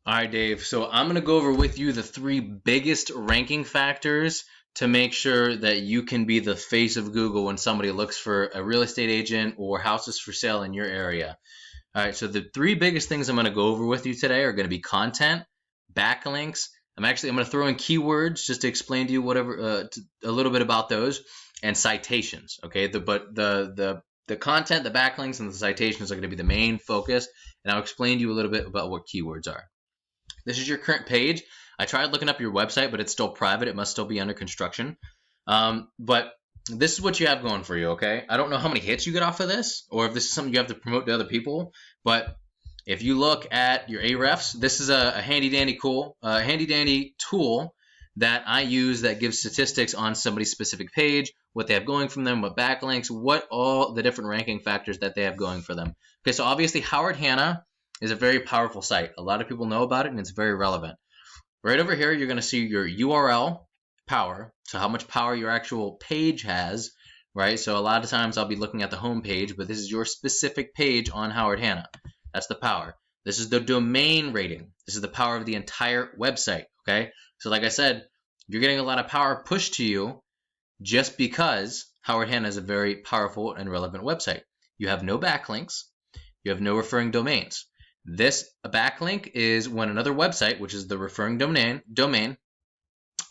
All right, Dave. So I'm going to go over with you the three biggest ranking factors to make sure that you can be the face of Google when somebody looks for a real estate agent or houses for sale in your area. All right, so the three biggest things I'm going to go over with you today are going to be content, backlinks. I'm going to throw in keywords just to explain to you a little bit about those, and citations. Okay, the content, the backlinks, and the citations are going to be the main focus, and I'll explain to you a little bit about what keywords are. This is your current page. I tried looking up your website, but it's still private. It must still be under construction. But this is what you have going for you, okay? I don't know how many hits you get off of this, or if this is something you have to promote to other people, but if you look at your Ahrefs, this is a handy dandy tool that I use that gives statistics on somebody's specific page, what they have going from them, what backlinks, what all the different ranking factors that they have going for them. Okay, so obviously Howard Hanna is a very powerful site. A lot of people know about it, and it's very relevant. Right over here, you're going to see your URL power, so how much power your actual page has, right? So a lot of times I'll be looking at the home page, but this is your specific page on Howard Hanna. That's the power. This is the domain rating. This is the power of the entire website, okay? So like I said, you're getting a lot of power pushed to you just because Howard Hanna is a very powerful and relevant website. You have no backlinks. You have no referring domains. This backlink is when another website, which is the referring domain,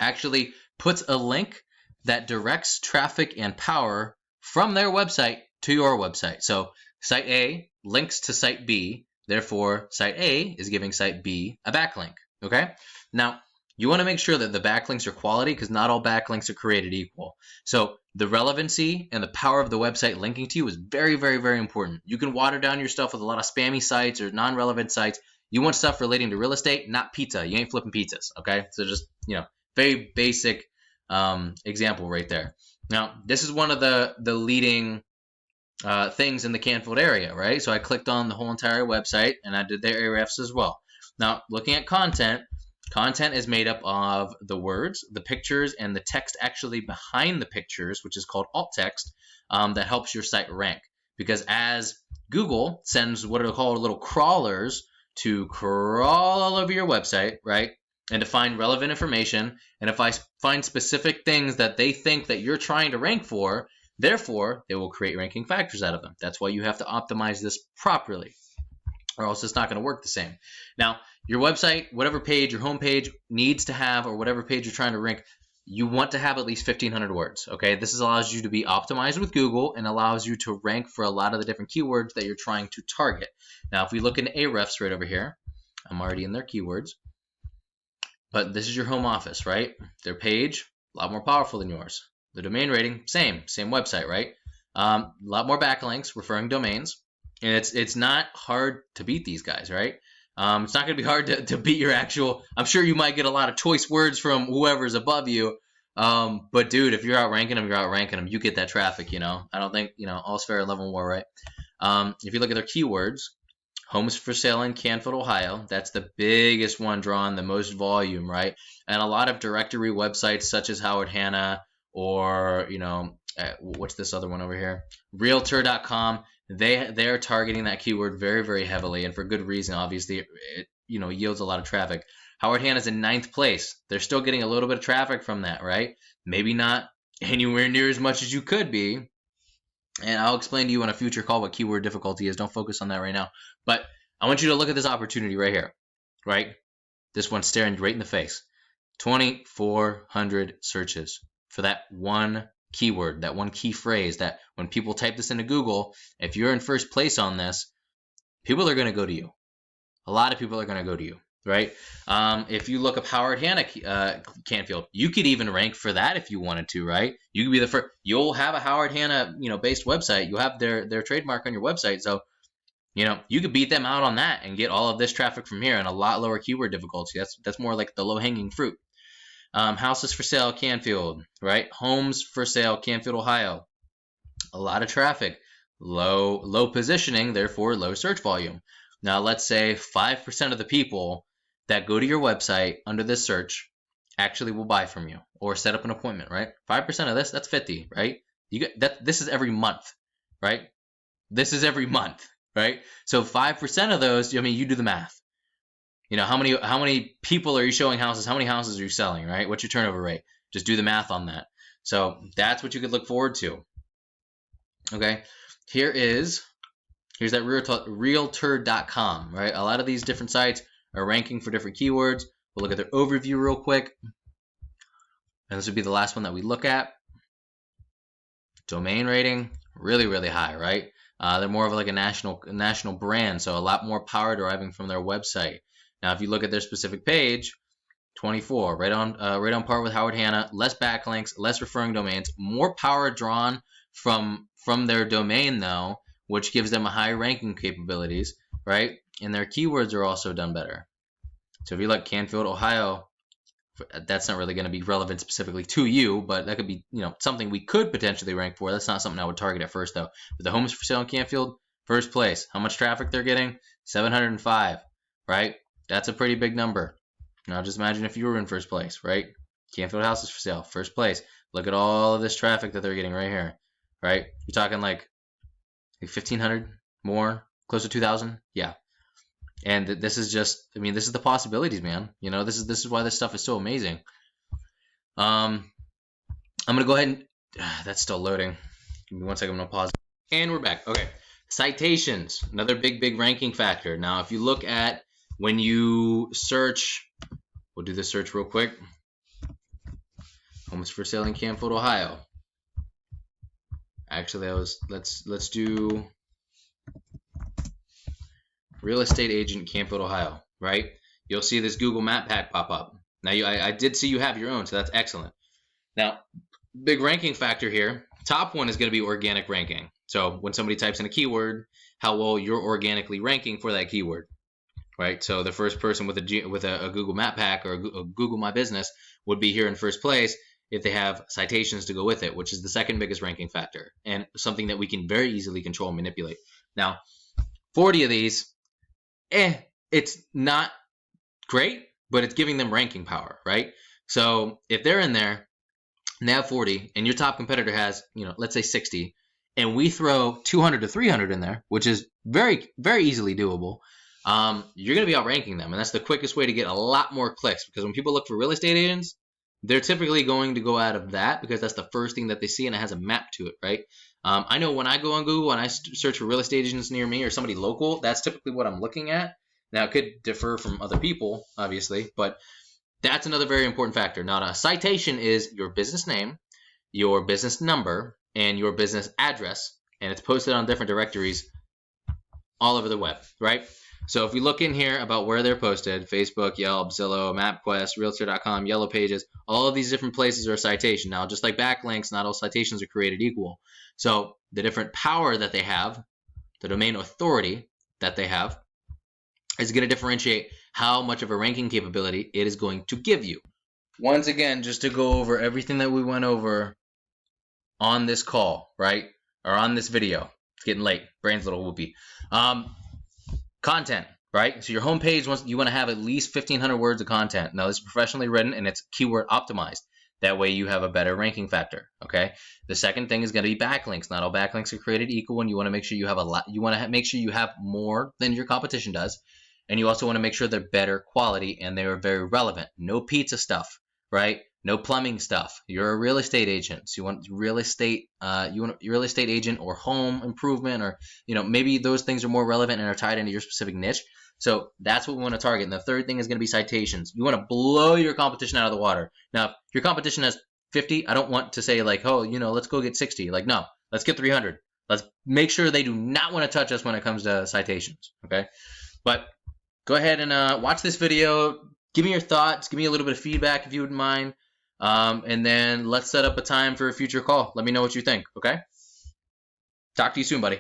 actually puts a link that directs traffic and power from their website to your website. So site A links to site B, therefore site A is giving site B a backlink, okay? Now, you want to make sure that the backlinks are quality because not all backlinks are created equal. So the relevancy and the power of the website linking to you is very, very, very important. You can water down your stuff with a lot of spammy sites or non-relevant sites. You want stuff relating to real estate, not pizza. You ain't flipping pizzas, okay? So just, very basic example right there. Now, this is one of the leading things in the Canfield area, right? So I clicked on the whole entire website, and I did their Ahrefs as well. Now, looking at content is made up of the words, the pictures, and the text actually behind the pictures, which is called alt text, that helps your site rank. Because as Google sends what are called little crawlers to crawl all over your website, right? And to find relevant information, and if I find specific things that they think that you're trying to rank for, therefore, they will create ranking factors out of them. That's why you have to optimize this properly, or else it's not going to work the same. Now, your website, whatever page, your home page needs to have, or whatever page you're trying to rank, you want to have at least 1,500 words, okay? This allows you to be optimized with Google and allows you to rank for a lot of the different keywords that you're trying to target. Now, if we look into Ahrefs right over here, I'm already in their keywords, but this is your home office, right? Their page, a lot more powerful than yours. The domain rating, same website, right? A lot more backlinks, referring domains. And it's not hard to beat these guys, right? It's not going to be hard to beat your actual. I'm sure you might get a lot of choice words from whoever's above you. But dude, if you're outranking them, you're outranking them. You get that traffic, I don't think, all's fair in love and war, right? If you look at their keywords, homes for sale in Canfield, Ohio, that's the biggest one drawing the most volume, right? And a lot of directory websites such as Howard Hanna or, what's this other one over here? Realtor.com. They're targeting that keyword very, very heavily, and for good reason. Obviously, it yields a lot of traffic. Howard Hanna's in 9th place. They're still getting a little bit of traffic from that, right? Maybe not anywhere near as much as you could be. And I'll explain to you on a future call what keyword difficulty is. Don't focus on that right now. But I want you to look at this opportunity right here, right? This one's staring you right in the face. 2,400 searches for that one keyword, that one key phrase that when people type this into Google, if you're in first place on this, people are going to go to you. A lot of people are going to go to you, right? If you look up Howard Hanna Canfield, you could even rank for that if you wanted to, right? You could be the first. You'll have a Howard Hanna, based website. You'll have their trademark on your website, so you could beat them out on that and get all of this traffic from here and a lot lower keyword difficulty. That's more like the low-hanging fruit. Houses for sale, Canfield, right? Homes for sale, Canfield, Ohio. A lot of traffic, low positioning, therefore low search volume. Now, let's say 5% of the people that go to your website under this search actually will buy from you or set up an appointment, right? 5% of this, that's 50, right? You get that. This is every month, right? This is every month, right? So 5% of those, you do the math. You know, how many people are you showing houses? How many houses are you selling, right? What's your turnover rate? Just do the math on that. So that's what you could look forward to. Okay, here's that realtor.com, right? A lot of these different sites are ranking for different keywords. We'll look at their overview real quick. And this would be the last one that we look at. Domain rating, really, really high, right? They're more of like a national brand, so a lot more power deriving from their website. Now, if you look at their specific page, 24, right on par with Howard Hanna. Less backlinks, less referring domains, more power drawn from their domain though, which gives them a high ranking capabilities, right? And their keywords are also done better. So if you like Canfield, Ohio, that's not really going to be relevant specifically to you, but that could be, you know, something we could potentially rank for. That's not something I would target at first though. But the homes for sale in Canfield, first place. How much traffic they're getting? 705, right? That's a pretty big number. Now just imagine if you were in first place, right? Canfield houses for sale, first place. Look at all of this traffic that they're getting right here, right? You're talking like 1,500 more, close to 2,000, yeah. And this is just, I mean, this is the possibilities, man. You know, this is why this stuff is so amazing. I'm gonna go ahead and that's still loading. Give me 1 second, I'm gonna pause. And we're back. Okay, citations, another big ranking factor. Now, if you look at when you search, we'll do the search real quick. Homes for sale in Canfield, Ohio. Actually, let's do real estate agent Canfield, Ohio, right? You'll see this Google Map pack pop up. Now, I did see you have your own, so that's excellent. Now, big ranking factor here. Top one is going to be organic ranking. So when somebody types in a keyword, how well you're organically ranking for that keyword, right? So the first person with a Google Map pack or a Google My Business would be here in first place if they have citations to go with it, which is the second biggest ranking factor and something that we can very easily control and manipulate. Now, 40 of these, it's not great, but it's giving them ranking power, right? So if they're in there and they have 40 and your top competitor has, you know, let's say 60, and we throw 200 to 300 in there, which is very, very easily doable, you're going to be outranking them. And that's the quickest way to get a lot more clicks, because when people look for real estate agents, they're typically going to go out of that because that's the first thing that they see and it has a map to it, right? I know when I go on Google and I search for real estate agents near me or somebody local, that's typically what I'm looking at. Now, it could differ from other people, obviously, but that's another very important factor. Now, a citation is your business name, your business number, and your business address, and it's posted on different directories all over the web, right? So if we look in here about where they're posted, Facebook, Yelp, Zillow, MapQuest, Realtor.com, Yellow Pages, all of these different places are a citation. Now, just like backlinks, not all citations are created equal. So the different power that they have, the domain authority that they have, is going to differentiate how much of a ranking capability it is going to give you. Once again, just to go over everything that we went over on this call, right? Or on this video. It's getting late. Brain's a little whoopy. Content, right? So your homepage, you want to have at least 1,500 words of content. Now, this is professionally written and it's keyword optimized. That way you have a better ranking factor, okay? The second thing is going to be backlinks. Not all backlinks are created equal, and you want to make sure you have a lot. You want to make sure you have more than your competition does, and you also want to make sure they're better quality and they are very relevant. No pizza stuff, right? No plumbing stuff. You're a real estate agent. So you want real estate. You want a real estate agent or home improvement, or maybe those things are more relevant and are tied into your specific niche. So that's what we want to target. And the third thing is going to be citations. You want to blow your competition out of the water. Now, if your competition has 50, I don't want to say like, oh, let's go get 60. Like, no, let's get 300. Let's make sure they do not want to touch us when it comes to citations. Okay, but go ahead and watch this video. Give me your thoughts. Give me a little bit of feedback if you wouldn't mind. And then let's set up a time for a future call. Let me know what you think, okay? Talk to you soon, buddy.